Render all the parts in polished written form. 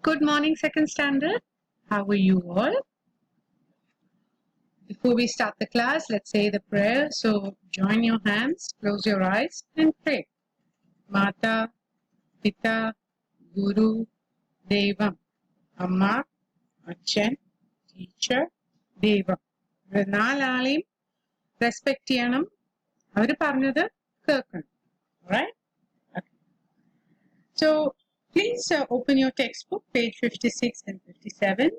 Good morning, second standard. How are you all? Before we start the class, let's say the prayer. So join your hands, close your eyes and pray. Mata, Pita, Guru, Devam, Amma, Achan, Teacher, Devam. നാലാളെയും respect ചെയ്യണം. അവർ പറഞ്ഞത് കേൾക്കണം. Alright? Okay. So please open your textbook, page 56 and 57.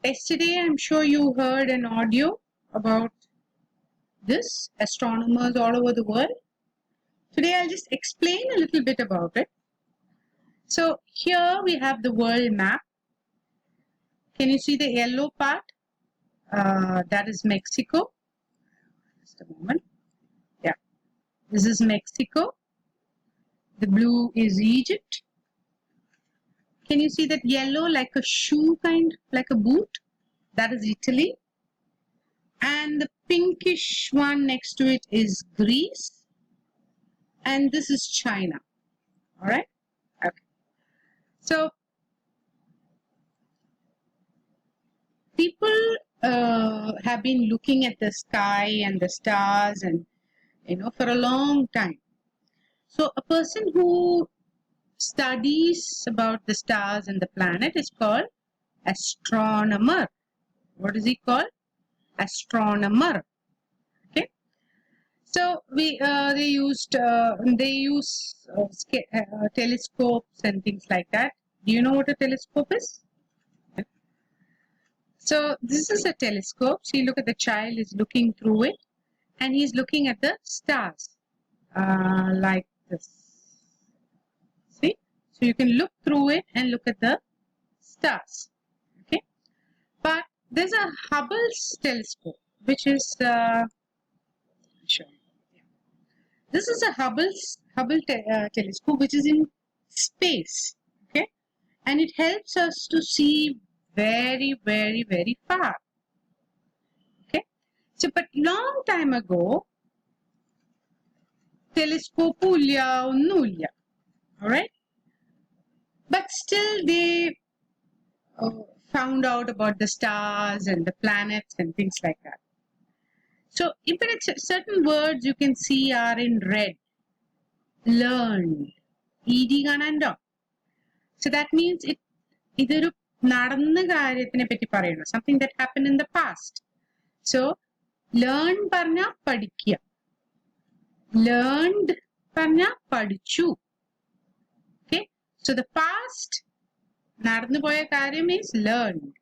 Yesterday, I'm sure you heard an audio about this, astronomers all over the world. Today, I'll just explain a little bit about it. So here we have the world map. Can you see the yellow part? That is Mexico. Just a moment. Yeah, this is Mexico. The blue is Egypt. Can you see that yellow like a shoe kind, like a boot? That is Italy. And the pinkish one next to it is Greece. And this is China. Alright? Okay. So, people have been looking at the sky and the stars and, for a long time. So, a person who studies about the stars and the planet is called astronomer. What is he called? Astronomer. Okay. So they use telescopes and things like that. Do you know what a telescope is? So this is a telescope. See, look at the child is looking through it, and he's looking at the stars like this. See, so you can look through it and look at the stars. Okay, but there's a Hubble's telescope, which is this is a Hubble telescope, which is in space. Okay, and it helps us to see very, very, very far. Okay, so but long time ago, telescope all right, but still they found out about the stars and the planets and things like that. So, certain words you can see are in red. Learned. ED കാണാണ്ടോ? So that means ഇതൊരു നടന്ന കാര്യത്തിനെ പറ്റി പറയണം. Something that happened in the past. So, learn പറഞ്ഞാ പഠിക്കുക. Learned പറഞ്ഞാ പഠിച്ചു. Okay? So, the past നടന്നു പോയ കാര്യം means learned.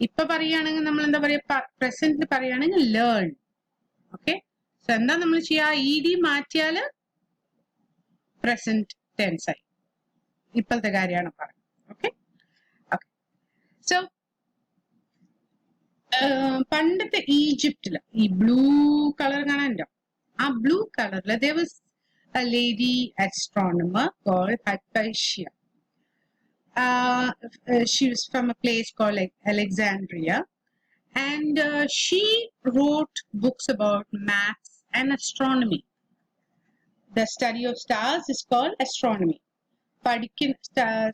ഇപ്പൊ പറയുകയാണെങ്കിൽ നമ്മൾ എന്താ പറയുക? Present പറയുകയാണെങ്കിൽ learn. Okay? So, എന്താ നമ്മൾ ചെയ്യുക? ED മാറ്റിയാല് present tense ആയി. ഇപ്പോഴത്തെ കാര്യമാണ് പറയുന്നത്. Okay? Okay. So, പണ്ടത്തെ ഈജിപ്തില് ഈ ബ്ലൂ കളർ കാണാനുണ്ടോ? ആ ബ്ലൂ കളറില് there was a lady astronomer called Hypatia. She was from a place called Alexandria, and she wrote books about maths and astronomy. The study of stars is called astronomy.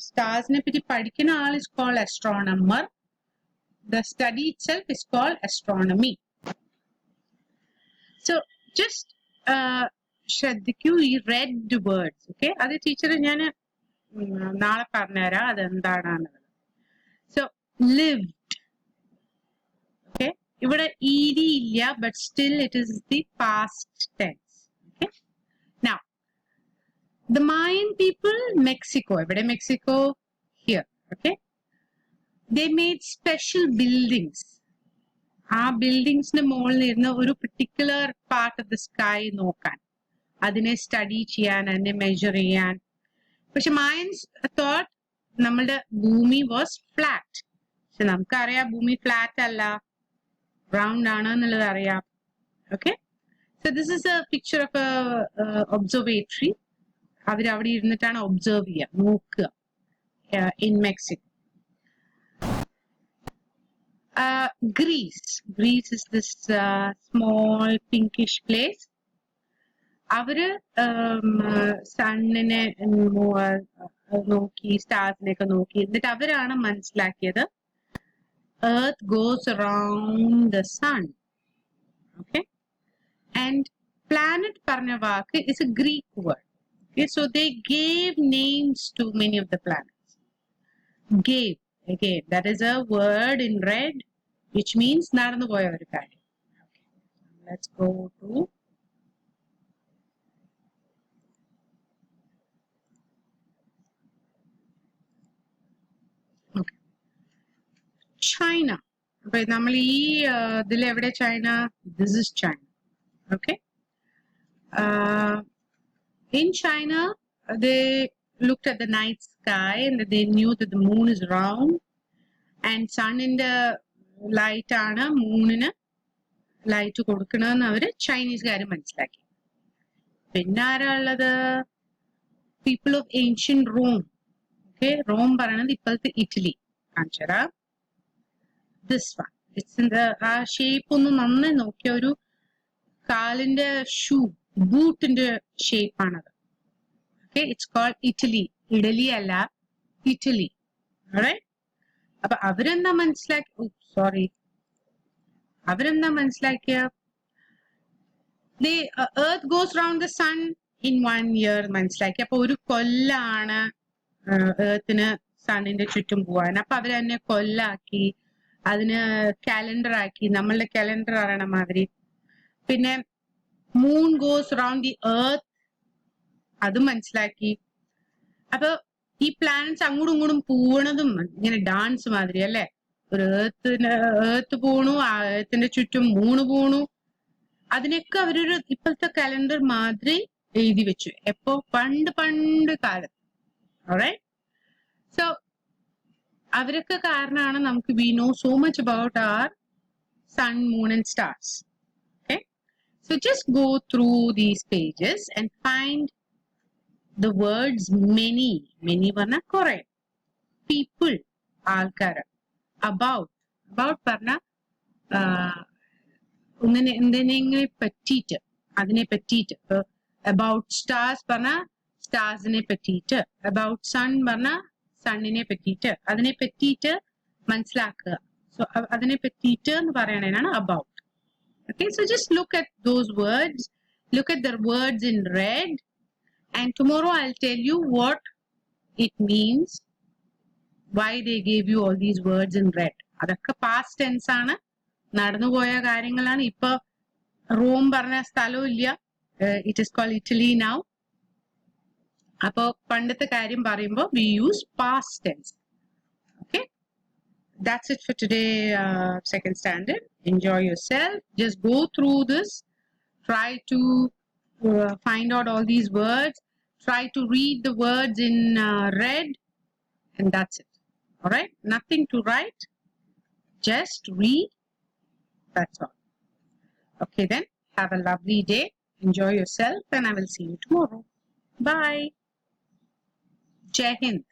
Stars ne patti padikina aal is called astronomer. The study itself is called astronomy. So just ശ്രദ്ധിക്കൂ ഈ red words. Okay, അത് teacher ഞാൻ നാളെ പറഞ്ഞുതരാം അതെന്താണെന്നുള്ളത്. So lived. Okay, ഇവിടെ ED ഇല്ല, but still it is the past tense. Okay, now the Mayan people, Mexico. Every Mexico here. Okay, they made special buildings. buildings ne മോളിൽ ഇരുന്ന് ഒരു particular part of the sky നോക്കാൻ, അതിനെ study ചെയ്യാൻ, അതിനെ measure ചെയ്യാൻ. പക്ഷെ Mayans thought നമ്മളുടെ ഭൂമി was flat. പക്ഷെ നമുക്കറിയാം ഭൂമി flat അല്ല, round ആണ് എന്നുള്ളത് അറിയാം. Okay, so this is a picture of a observatory. അവരവിടെ ഇരുന്നിട്ടാണ് ഒബ്സർവ് ചെയ്യുക, നോക്കുക in Mexico. Greece is this small pinkish place. അവര് സണ്ണിനെ നോക്കി സ്റ്റാർസിനെയൊക്കെ നോക്കി എന്നിട്ട് അവരാണ് മനസ്സിലാക്കിയത് Earth goes around the sun. Okay, and planet പറഞ്ഞ വാക്ക് is a Greek word. Okay, so they gave names to many of the planets. Gave, again, that is a word in red which means നടന്നു പോയ ഒരു കാര്യം. Okay, let's go to China. അപ്പൊ നമ്മൾ ഈ ഇതിൽ എവിടെ China? This is China. Okay. In China, they looked at the night sky and they knew that the moon is round and sun in the light ആണ് മൂണിന് light കൊടുക്കണമെന്ന് അവര് ചൈനീസുകാർ മനസ്സിലാക്കി. പിന്നെ ആരാ ഉള്ളത്? People of ancient Rome. Okay, Rome പറയണത് ഇപ്പോഴത്തെ Italy. കാണിച്ചതാ this one. It's in the ആ ഷേപ്പ് ഒന്ന് നന്നായി നോക്കിയ ഒരു കാലിന്റെ ഷൂ ബൂട്ടിന്റെ ഷേപ്പ് ആണത്. Okay, it's called Italy. Idli അല്ല, ഇറ്റലി. അപ്പൊ അവരെന്താ മനസ്സിലാക്കി? സോറി, അവരെന്താ മനസ്സിലാക്കിയ? Earth goes round the sun in 1 year മനസ്സിലാക്കി. അപ്പൊ ഒരു കൊല്ലാണ് ഏർത്തിന് സണ്ണിന്റെ ചുറ്റും പോവാൻ. അപ്പൊ അവര് തന്നെ കൊല്ലാക്കി, അതിന് കാലണ്ടർ ആക്കി, നമ്മളുടെ കാലണ്ടർ അറിയണ മാതിരി. പിന്നെ moon goes round the earth, അത് മനസ്സിലാക്കി. അപ്പൊ ഈ പ്ലാനറ്റ്സ് അങ്ങോട്ടും ഇങ്ങോട്ടും പോണതും ഇങ്ങനെ ഡാൻസ് മാതിരി അല്ലെ. ഒരു ഏർത്ത് പോണു, ആ ഏർത്തിന്റെ ചുറ്റും മൂണ് പോണു. അതിനൊക്കെ അവരൊരു ഇപ്പോഴത്തെ കലണ്ടർ മാതിരി എഴുതി വെച്ചു. എപ്പോ? പണ്ട് കാലത്ത്. alright, so അവരൊക്കെ കാരണമാണ് നമുക്ക് we know so much about our sun, moon and stars. Okay, so just go through these pages and find the words many പറഞ്ഞ കുറെ, people ആൾക്കാര്, about പറഞ്ഞ എന്തിനെ പറ്റിയിട്ട്, അതിനെ പറ്റിയിട്ട്. about stars പറഞ്ഞ സ്റ്റാർസിനെ പറ്റിയിട്ട്, about sun പറഞ്ഞ സണ്ണിനെ പറ്റിയിട്ട്, അതിനെ പറ്റിയിട്ട് മനസ്സിലാക്കുക. സോ അതിനെ പറ്റിയിട്ട് എന്ന് പറയണതാണ് about. Okay, so just look at those words, look at the words in red, and tomorrow I'll tell you what it means, why they gave you all these words in red. അതൊക്കെ past tense ആണ്, നടന്നുപോയ കാര്യങ്ങളാണ്. ഇപ്പൊ Rome പറഞ്ഞ സ്ഥലവും ഇല്ല, it is called Italy now. അപ്പൊ പണ്ടത്തെ കാര്യം പറയുമ്പോൾ we use past tense. Okay, that's it for today, second standard. Enjoy yourself, just go through this, try to find out all these words, try to read the words in red, and that's it. All right, nothing to write, just read, that's all. Okay, then have a lovely day, enjoy yourself, and I will see you tomorrow. Bye. Jai Hind.